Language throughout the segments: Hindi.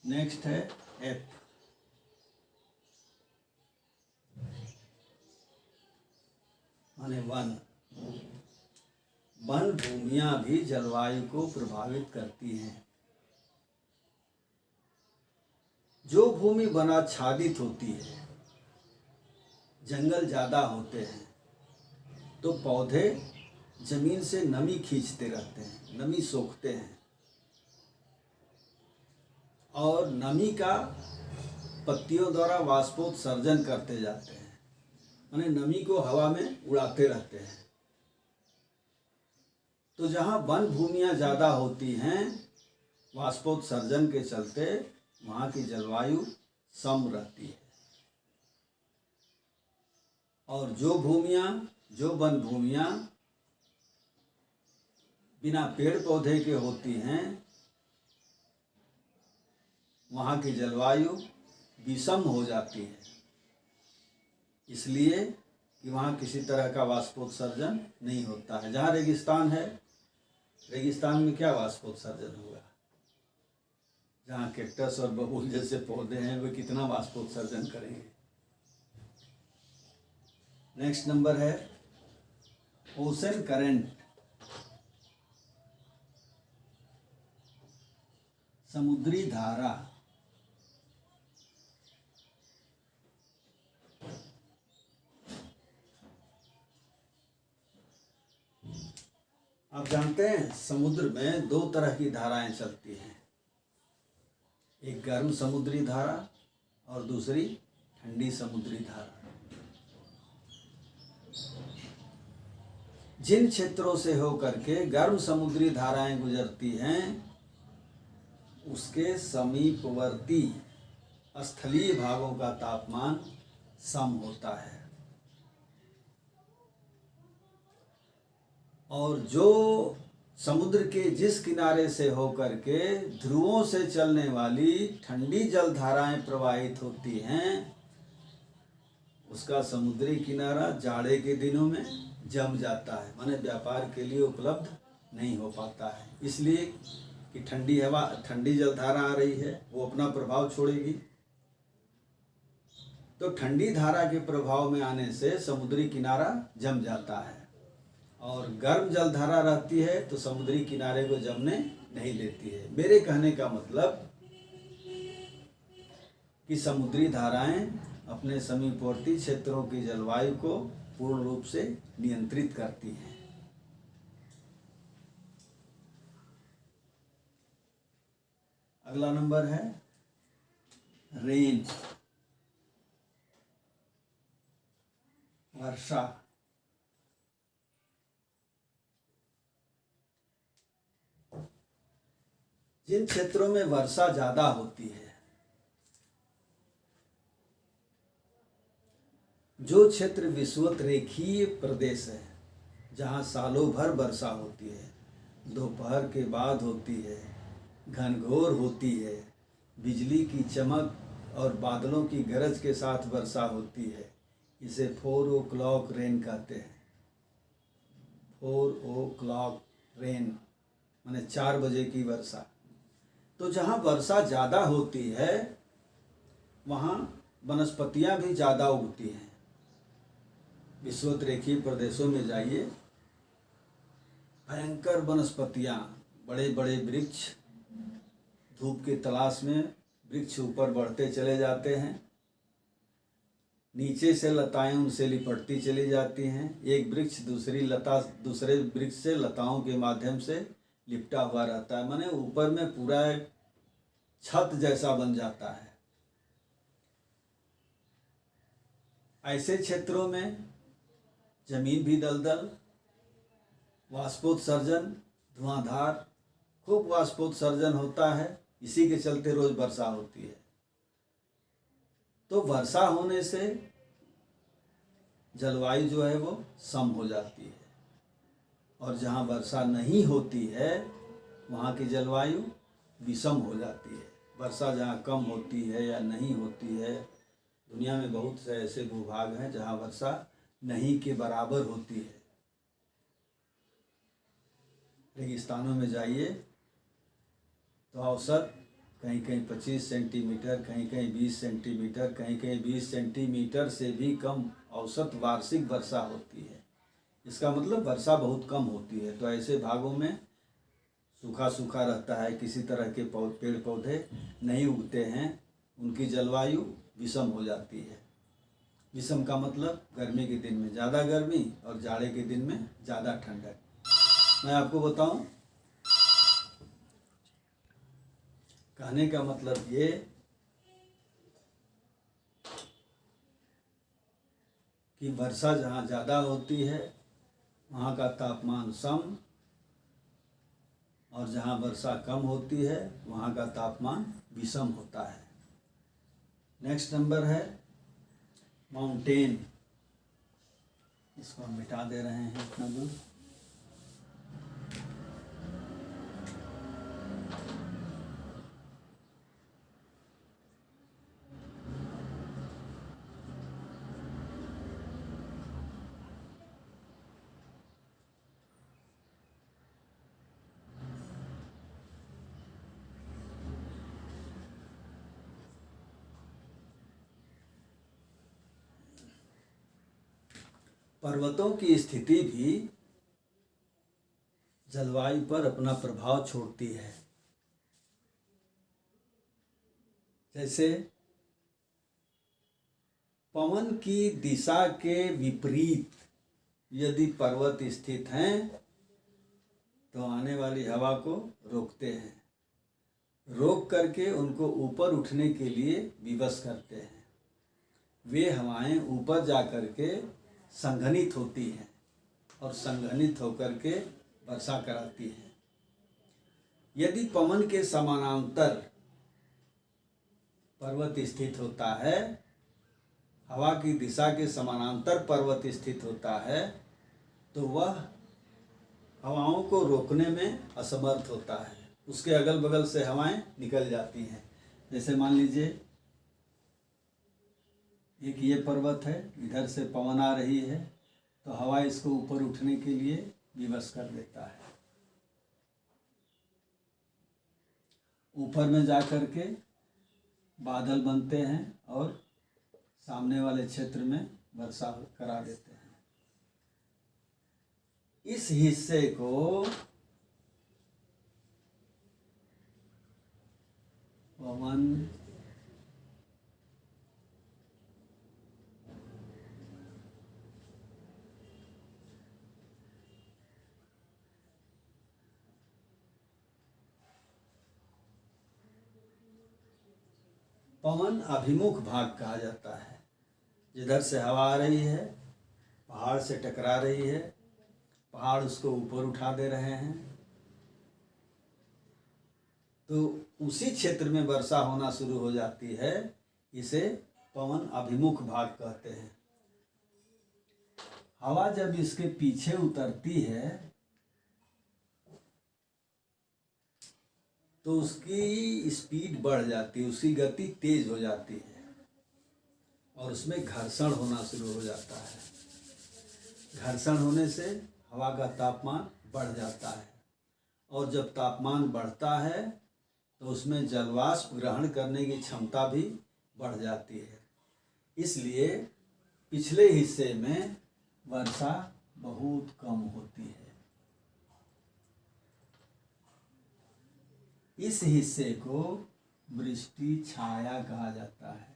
नेक्स्ट है एफ, माने वन। वन भूमियां भी जलवायु को प्रभावित करती हैं। जो भूमि वनाच्छादित होती है, जंगल ज़्यादा होते हैं, तो पौधे जमीन से नमी खींचते रहते हैं, नमी सोखते हैं और नमी का पत्तियों द्वारा वाष्पोत्सर्जन करते जाते हैं, माने नमी को हवा में उड़ाते रहते हैं। तो जहाँ वन भूमियाँ ज़्यादा होती हैं, वाष्पोत्सर्जन के चलते वहाँ की जलवायु सम रहती है। और जो वन भूमियाँ बिना पेड़ पौधे के होती हैं, वहाँ की जलवायु विषम हो जाती है, इसलिए कि वहाँ किसी तरह का वाष्पोत्सर्जन नहीं होता है। जहाँ रेगिस्तान है, रेगिस्तान में क्या वाष्पोत्सर्जन होगा? जहाँ कैक्टस और बबूल जैसे पौधे हैं, वे कितना वाष्पोत्सर्जन करेंगे। नेक्स्ट नंबर है ओशन करंट, समुद्री धारा। आप जानते हैं समुद्र में दो तरह की धाराएं चलती हैं, एक गर्म समुद्री धारा और दूसरी ठंडी समुद्री धारा। जिन क्षेत्रों से होकर के गर्म समुद्री धाराएं गुजरती हैं, उसके समीपवर्ती स्थलीय भागों का तापमान सम होता है और जो समुद्र के जिस किनारे से होकर के ध्रुवों से चलने वाली ठंडी जल धाराएं प्रवाहित होती हैं, उसका समुद्री किनारा जाड़े के दिनों में जम जाता है, माने व्यापार के लिए उपलब्ध नहीं हो पाता है। इसलिए कि ठंडी जलधारा आ रही है, वो अपना प्रभाव छोड़ेगी। तो ठंडी धारा के प्रभाव में आने से समुद्री किनारा जम जाता है और गर्म जलधारा रहती है तो समुद्री किनारे को जमने नहीं देती है। मेरे कहने का मतलब कि समुद्री धाराएं अपने समीपवर्ती क्षेत्रों की जलवायु को पूर्ण रूप से नियंत्रित करती हैं। अगला नंबर है रेन, वर्षा। जिन क्षेत्रों में वर्षा ज्यादा होती है, जो क्षेत्र विषुवत रेखीय प्रदेश है, जहाँ सालों भर वर्षा होती है, दोपहर के बाद होती है, घनघोर होती है, बिजली की चमक और बादलों की गरज के साथ वर्षा होती है, इसे 4 o'clock रेन कहते हैं। 4 o'clock रेन माने 4 बजे की वर्षा। तो जहाँ वर्षा ज़्यादा होती है, वहाँ वनस्पतियाँ भी ज़्यादा उगती हैं। विषुवत रेखीय प्रदेशों में जाइए, भयंकर वनस्पतियाँ, बड़े बड़े वृक्ष, धूप की तलाश में वृक्ष ऊपर बढ़ते चले जाते हैं, नीचे से लताएं उनसे लिपटती चली जाती हैं। एक वृक्ष दूसरे वृक्ष से लताओं के माध्यम से लिपटा हुआ रहता है, माने ऊपर में पूरा एक छत जैसा बन जाता है। ऐसे क्षेत्रों में जमीन भी दलदल, वाष्पोत्सर्जन, धुआंधार, खूब वाष्पोत्सर्जन होता है, इसी के चलते रोज वर्षा होती है। तो वर्षा होने से जलवायु जो है वो सम हो जाती है और जहाँ वर्षा नहीं होती है, वहाँ की जलवायु विषम हो जाती है। वर्षा जहाँ कम होती है या नहीं होती है, दुनिया में बहुत से ऐसे भूभाग हैं जहाँ वर्षा नहीं के बराबर होती है। रेगिस्तानों में जाइए तो औसत कहीं कहीं 25 सेंटीमीटर, कहीं कहीं 20 सेंटीमीटर, कहीं कहीं 20 सेंटीमीटर से भी कम औसत वार्षिक वर्षा होती है। इसका मतलब वर्षा बहुत कम होती है। तो ऐसे भागों में सूखा सूखा रहता है, किसी तरह के पेड़ पौधे नहीं उगते हैं, उनकी जलवायु विषम हो जाती है। विषम का मतलब गर्मी के दिन में ज़्यादा गर्मी और जाड़े के दिन में ज़्यादा ठंडक। मैं आपको बताऊं, कहने का मतलब ये कि वर्षा जहाँ ज़्यादा होती है वहाँ का तापमान सम, और जहाँ वर्षा कम होती है वहाँ का तापमान विषम होता है। नेक्स्ट नंबर है माउंटेन। इसको हम मिटा दे रहे हैं इतना दूर। पर्वतों की स्थिति भी जलवायु पर अपना प्रभाव छोड़ती है। जैसे पवन की दिशा के विपरीत यदि पर्वत स्थित हैं तो आने वाली हवा को रोकते हैं, रोक करके उनको ऊपर उठने के लिए विवश करते हैं। वे हवाएं ऊपर जा कर के संघनित होती हैं और संघनित होकर के वर्षा कराती हैं। यदि पवन के समानांतर पर्वत स्थित होता है, हवा की दिशा के समानांतर पर्वत स्थित होता है, तो वह हवाओं को रोकने में असमर्थ होता है। उसके अगल बगल से हवाएं निकल जाती हैं। जैसे मान लीजिए एक ये पर्वत है, इधर से पवन आ रही है तो हवा इसको ऊपर उठने के लिए विवश कर देता है। ऊपर में जा कर के बादल बनते हैं और सामने वाले क्षेत्र में वर्षा करा देते हैं। इस हिस्से को पवन पवन अभिमुख भाग कहा जाता है। जिधर से हवा आ रही है, पहाड़ से टकरा रही है, पहाड़ उसको ऊपर उठा दे रहे हैं, तो उसी क्षेत्र में वर्षा होना शुरू हो जाती है। इसे पवन अभिमुख भाग कहते हैं। हवा जब इसके पीछे उतरती है तो उसकी स्पीड बढ़ जाती है, उसकी गति तेज हो जाती है और उसमें घर्षण होना शुरू हो जाता है। घर्षण होने से हवा का तापमान बढ़ जाता है और जब तापमान बढ़ता है तो उसमें जलवाष्प ग्रहण करने की क्षमता भी बढ़ जाती है। इसलिए पिछले हिस्से में वर्षा बहुत कम होती है। इस हिस्से को वृष्टि छाया कहा जाता है।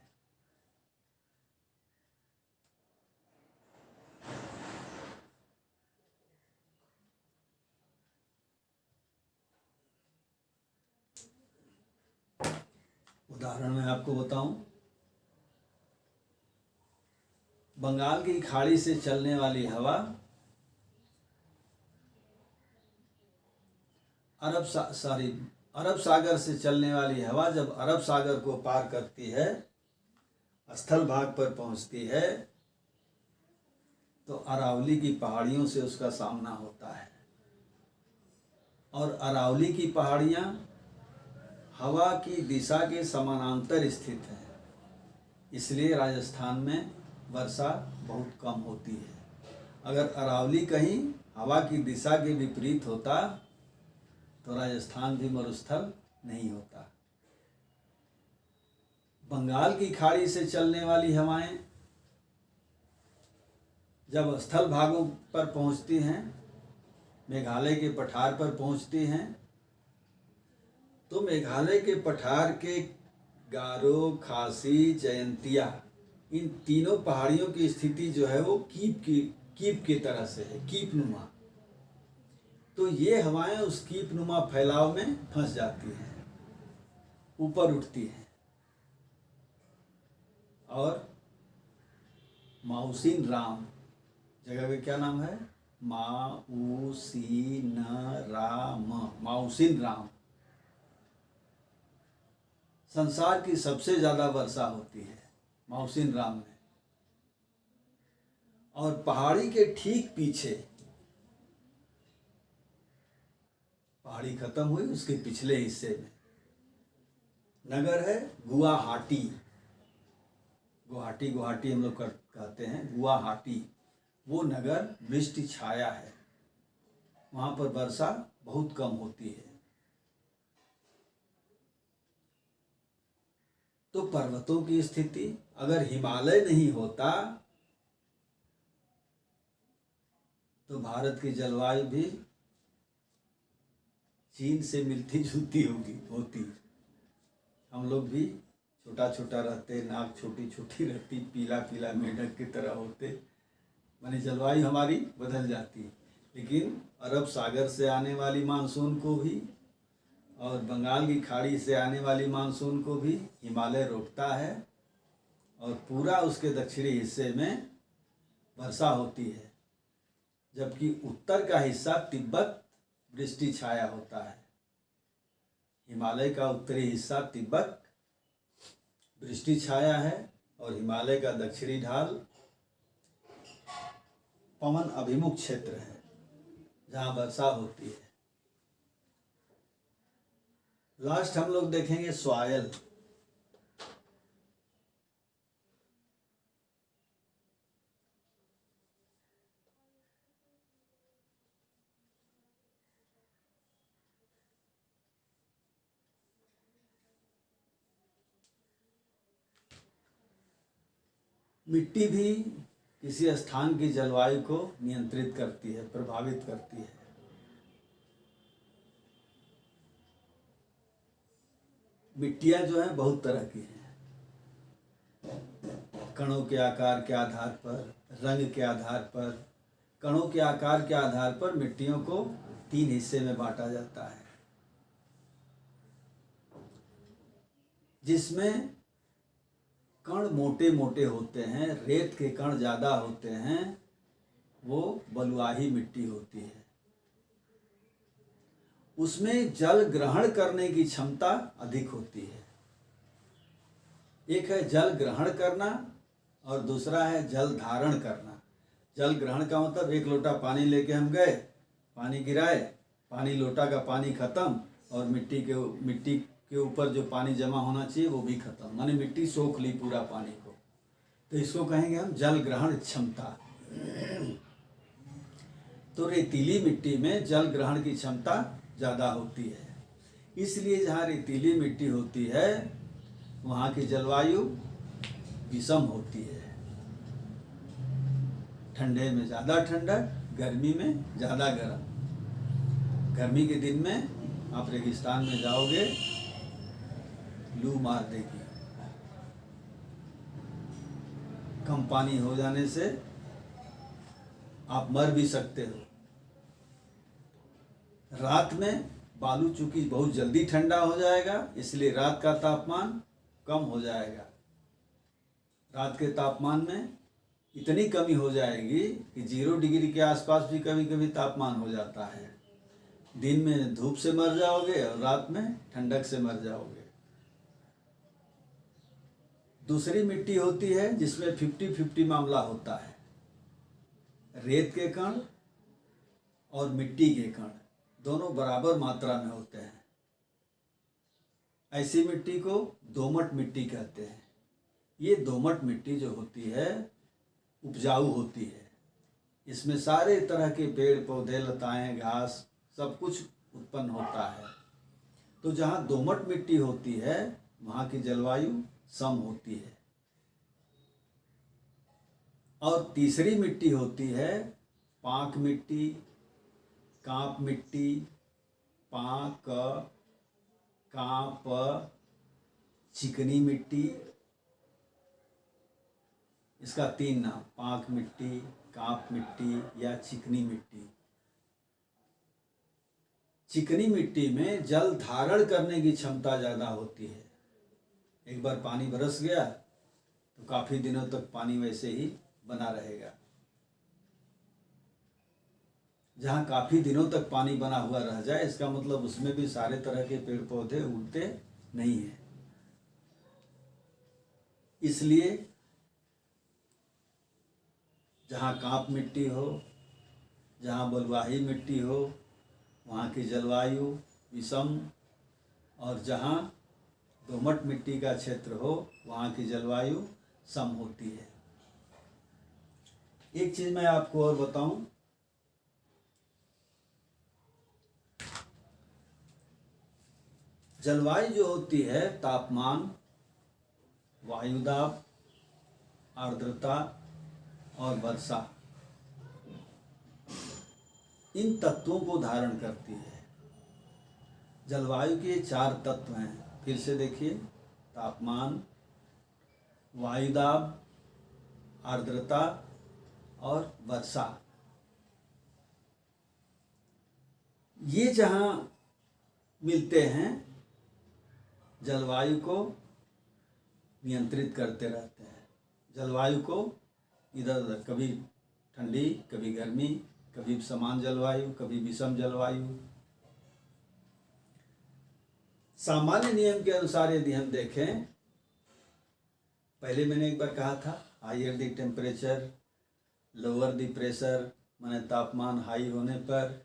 उदाहरण मैं आपको बताऊं, बंगाल की खाड़ी से चलने वाली हवा अरब सागर से चलने वाली हवा जब अरब सागर को पार करती है, स्थल भाग पर पहुंचती है, तो अरावली की पहाड़ियों से उसका सामना होता है। और अरावली की पहाड़ियां हवा की दिशा के समानांतर स्थित है, इसलिए राजस्थान में वर्षा बहुत कम होती है। अगर अरावली कहीं हवा की दिशा के विपरीत होता तो राजस्थान भी मरुस्थल नहीं होता। बंगाल की खाड़ी से चलने वाली हवाएं जब स्थल भागों पर पहुंचती हैं, मेघालय के पठार पर पहुंचती हैं, तो मेघालय के पठार के गारो, खासी, जयंतिया, इन तीनों पहाड़ियों की स्थिति जो है वो कीप की तरह से है, कीप नुमा। तो ये हवाएं उस कीप नुमा फैलाव में फंस जाती हैं, ऊपर उठती हैं और माउसिन राम, जगह का क्या नाम है, माउसिन राम, संसार की सबसे ज्यादा वर्षा होती है माउसिन राम में। और पहाड़ी के ठीक पीछे, पहाड़ी खत्म हुई उसके पिछले हिस्से में नगर है गुवाहाटी। गुवाहाटी हम लोग कहते हैं गुवाहाटी। वो नगर वृष्टि छाया है, वहाँ पर वर्षा बहुत कम होती है। तो पर्वतों की स्थिति, अगर हिमालय नहीं होता तो भारत की जलवायु भी चीन से मिलती जुलती होती। हम लोग भी छोटा छोटा रहते, नाक छोटी छोटी रहती, पीला पीला मेढक की तरह होते, माने जलवायु हमारी बदल जाती। लेकिन अरब सागर से आने वाली मानसून को भी और बंगाल की खाड़ी से आने वाली मानसून को भी हिमालय रोकता है और पूरा उसके दक्षिणी हिस्से में वर्षा होती है, जबकि उत्तर का हिस्सा तिब्बत वृष्टि छाया होता है। हिमालय का उत्तरी हिस्सा तिब्बत वृष्टि छाया है और हिमालय का दक्षिणी ढाल पवन अभिमुख क्षेत्र है, जहाँ वर्षा होती है। लास्ट हम लोग देखेंगे सॉयल। मिट्टी भी किसी स्थान की जलवायु को नियंत्रित करती है, प्रभावित करती है। मिट्टियाँ जो हैं बहुत तरह की हैं, कणों के आकार के आधार पर, रंग के आधार पर। कणों के आकार के आधार पर मिट्टियों को 3 हिस्से में बांटा जाता है, जिसमें कण मोटे मोटे होते हैं, रेत के कण ज़्यादा होते हैं, वो बलुआही मिट्टी होती है। उसमें जल ग्रहण करने की क्षमता अधिक होती है। एक है जल ग्रहण करना और दूसरा है जल धारण करना। जल ग्रहण का मतलब 1 लोटा पानी लेके हम गए, पानी गिराए, पानी लोटा का पानी खत्म और मिट्टी के ऊपर जो पानी जमा होना चाहिए वो भी खत्म, माने मिट्टी सोख ली पूरा पानी को। तो इसको कहेंगे हम जल ग्रहण क्षमता। तो रेतीली मिट्टी में जल ग्रहण की क्षमता ज़्यादा होती है, इसलिए जहाँ रेतीली मिट्टी होती है वहाँ की जलवायु विषम होती है। ठंडे में ज़्यादा ठंडक, गर्मी में ज़्यादा गर्म। गर्मी के दिन में आप रेगिस्तान में जाओगे, लू मार देगी, कम पानी हो जाने से आप मर भी सकते हो। रात में बालू चूंकि बहुत जल्दी ठंडा हो जाएगा, इसलिए रात का तापमान कम हो जाएगा। रात के तापमान में इतनी कमी हो जाएगी कि 0 डिग्री के आसपास भी कभी कभी तापमान हो जाता है। दिन में धूप से मर जाओगे और रात में ठंडक से मर जाओगे। दूसरी मिट्टी होती है जिसमें 50-50 मामला होता है। रेत के कण और मिट्टी के कण दोनों बराबर मात्रा में होते हैं। ऐसी मिट्टी को दोमट मिट्टी कहते हैं। ये दोमट मिट्टी जो होती है उपजाऊ होती है, इसमें सारे तरह के पेड़ पौधे, लताएं, घास सब कुछ उत्पन्न होता है। तो जहाँ दोमट मिट्टी होती है वहाँ की जलवायु सम होती है। और तीसरी मिट्टी होती है पाक मिट्टी, कांप मिट्टी, पाक, कांप, चिकनी मिट्टी। इसका 3 नाम, पाक मिट्टी, कांप मिट्टी या चिकनी मिट्टी। चिकनी मिट्टी में जल धारण करने की क्षमता ज़्यादा होती है। एक बार पानी बरस गया तो काफ़ी दिनों तक पानी वैसे ही बना रहेगा। जहाँ काफ़ी दिनों तक पानी बना हुआ रह जाए, इसका मतलब उसमें भी सारे तरह के पेड़ पौधे उगते नहीं हैं। इसलिए जहाँ कांप मिट्टी हो, जहाँ बलुआही मिट्टी हो, वहाँ की जलवायु विषम, और जहाँ दोमट मिट्टी का क्षेत्र हो वहाँ की जलवायु सम होती है। एक चीज़ मैं आपको और बताऊं, जलवायु जो होती है, तापमान, वायुदाब, आर्द्रता और वर्षा, इन तत्वों को धारण करती है। जलवायु के 4 तत्व हैं, फिर से देखिए, तापमान, वायुदाब, आर्द्रता और वर्षा। ये जहाँ मिलते हैं जलवायु को नियंत्रित करते रहते हैं। जलवायु को इधर उधर, कभी ठंडी, कभी गर्मी, कभी समान जलवायु, कभी विषम जलवायु। सामान्य नियम के अनुसार यदि हम देखें, पहले मैंने एक बार कहा था, higher the temperature lower the pressure, माने तापमान हाई होने पर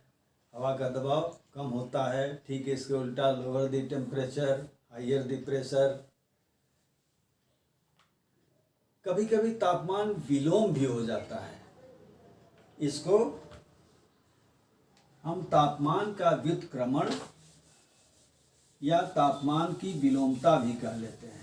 हवा का दबाव कम होता है। ठीक है, इसके उल्टा, lower the temperature higher the pressure. कभी कभी तापमान विलोम भी हो जाता है, इसको हम तापमान का व्युत्क्रमण या तापमान की विलोमता भी कह लेते हैं।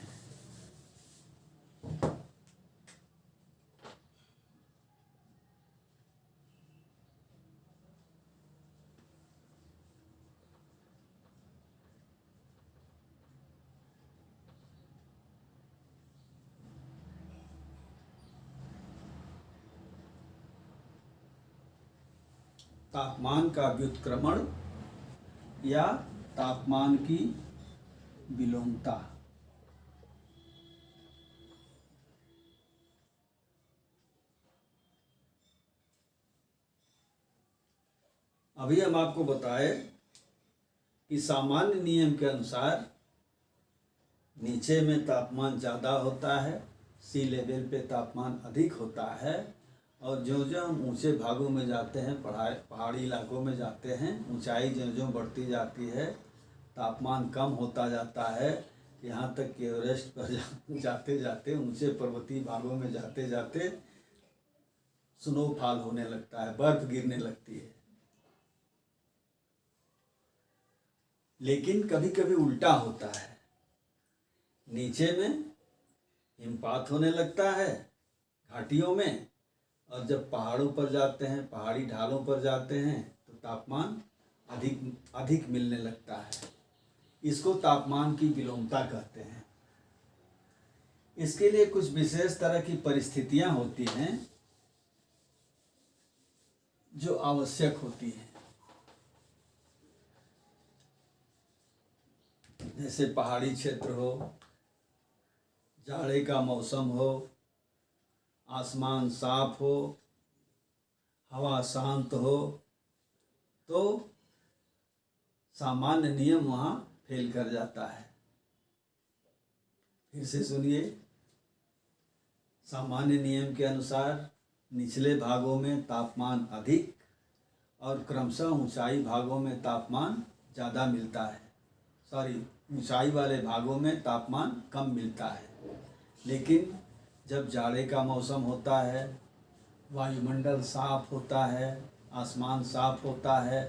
तापमान का व्युत्क्रमण या तापमान की विलोमता। अभी हम आपको बताए कि सामान्य नियम के अनुसार नीचे में तापमान ज़्यादा होता है, सी लेवल पे तापमान अधिक होता है, और जो जो हम ऊंचे भागों में जाते हैं, पहाड़ी इलाकों में जाते हैं, ऊंचाई जो जो बढ़ती जाती है, तापमान कम होता जाता है। यहाँ तक कि एवरेस्ट पर जाते जाते, ऊंचे पर्वतीय भागों में जाते जाते स्नोफॉल होने लगता है, बर्फ गिरने लगती है। लेकिन कभी कभी उल्टा होता है, नीचे में हिमपात होने लगता है घाटियों में, और जब पहाड़ों पर जाते हैं, पहाड़ी ढालों पर जाते हैं, तो तापमान अधिक मिलने लगता है। इसको तापमान की विलोमता कहते हैं। इसके लिए कुछ विशेष तरह की परिस्थितियां होती हैं जो आवश्यक होती हैं। जैसे पहाड़ी क्षेत्र हो, जाड़े का मौसम हो, आसमान साफ हो, हवा शांत हो, तो सामान्य नियम वहाँ फेल कर जाता है। फिर से सुनिए, सामान्य नियम के अनुसार निचले भागों में तापमान अधिक और क्रमशः ऊंचाई भागों में तापमान ज़्यादा मिलता है। ऊंचाई वाले भागों में तापमान कम मिलता है। लेकिन जब जाड़े का मौसम होता है, वायुमंडल साफ होता है, आसमान साफ होता है,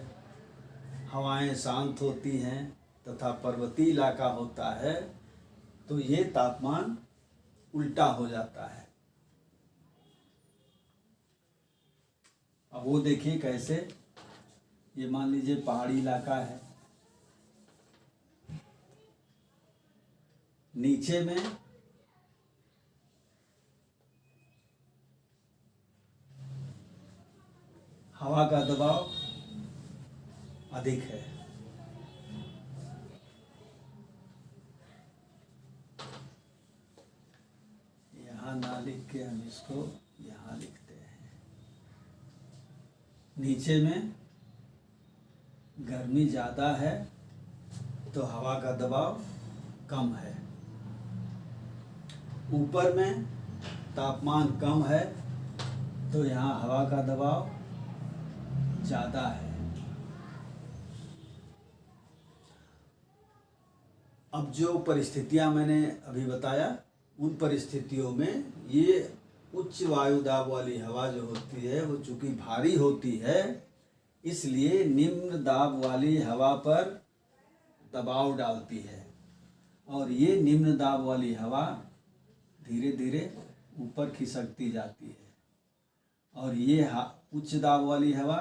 हवाएं शांत होती हैं तथा पर्वतीय इलाका होता है, तो ये तापमान उल्टा हो जाता है। अब वो देखिए कैसे, ये मान लीजिए पहाड़ी इलाका है, नीचे में हवा का दबाव अधिक है, यहाँ ना लिख के हम इसको यहाँ लिखते हैं। नीचे में गर्मी ज़्यादा है तो हवा का दबाव कम है, ऊपर में तापमान कम है तो यहाँ हवा का दबाव ज़्यादा है। अब जो परिस्थितियाँ मैंने अभी बताया, उन परिस्थितियों में ये उच्च वायु दाब वाली हवा जो होती है वो चूँकि भारी होती है, इसलिए निम्न दाब वाली हवा पर दबाव डालती है, और ये निम्न दाब वाली हवा धीरे धीरे ऊपर खिसकती जाती है, और ये उच्च दाब वाली हवा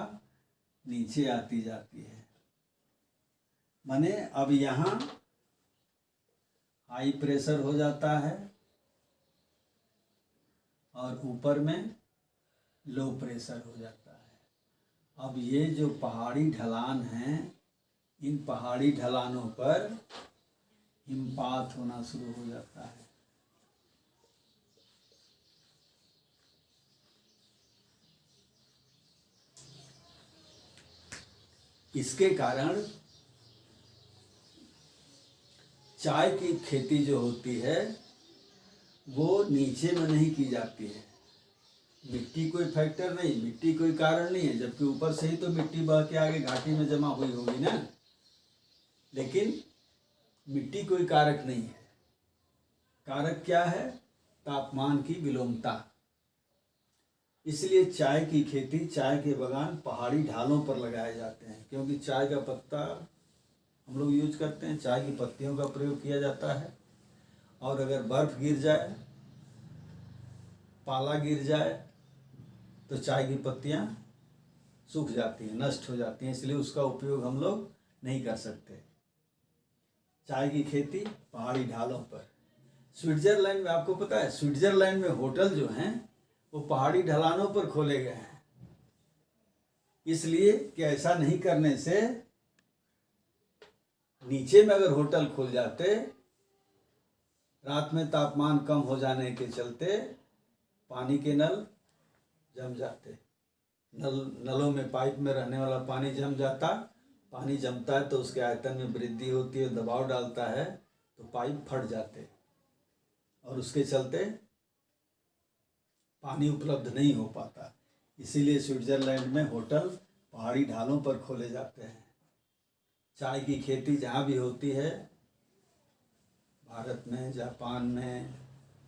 नीचे आती जाती है। माने अब यहाँ हाई प्रेशर हो जाता है और ऊपर में लो प्रेशर हो जाता है। अब ये जो पहाड़ी ढलान हैं, इन पहाड़ी ढलानों पर हिमपात होना शुरू हो जाता है। इसके कारण चाय की खेती जो होती है वो नीचे में नहीं की जाती है। मिट्टी कोई फैक्टर नहीं, मिट्टी कोई कारण नहीं है, जबकि ऊपर से ही तो मिट्टी बह के आगे घाटी में जमा हुई होगी ना। लेकिन मिट्टी कोई कारक नहीं है। कारक क्या है? तापमान की विलोमता। इसलिए चाय की खेती, चाय के बागान पहाड़ी ढालों पर लगाए जाते हैं, क्योंकि चाय का पत्ता हम लोग यूज करते हैं, चाय की पत्तियों का प्रयोग किया जाता है। और अगर बर्फ़ गिर जाए, पाला गिर जाए तो चाय की पत्तियां सूख जाती हैं, नष्ट हो जाती हैं, इसलिए उसका उपयोग हम लोग नहीं कर सकते। चाय की खेती पहाड़ी ढालों पर। स्विट्जरलैंड में, आपको पता है स्विट्जरलैंड में होटल जो हैं वो पहाड़ी ढलानों पर खोले गए हैं, इसलिए कि ऐसा नहीं करने से नीचे में अगर होटल खुल जाते, रात में तापमान कम हो जाने के चलते पानी के नल जम जाते, नलों में, पाइप में रहने वाला पानी जम जाता। पानी जमता है तो उसके आयतन में वृद्धि होती है, दबाव डालता है तो पाइप फट जाते, और उसके चलते पानी उपलब्ध नहीं हो पाता। इसीलिए स्विट्जरलैंड में होटल पहाड़ी ढालों पर खोले जाते हैं। चाय की खेती जहाँ भी होती है, भारत में, जापान में,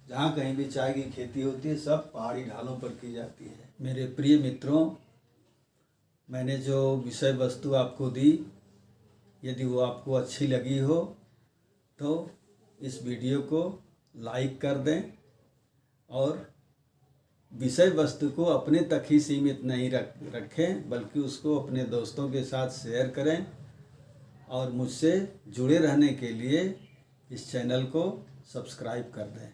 जहाँ कहीं भी चाय की खेती होती है, सब पहाड़ी ढालों पर की जाती है। मेरे प्रिय मित्रों, मैंने जो विषय वस्तु आपको दी, यदि वो आपको अच्छी लगी हो तो इस वीडियो को लाइक कर दें, और विषय वस्तु को अपने तक ही सीमित नहीं रखें, बल्कि उसको अपने दोस्तों के साथ शेयर करें, और मुझसे जुड़े रहने के लिए इस चैनल को सब्सक्राइब कर दें।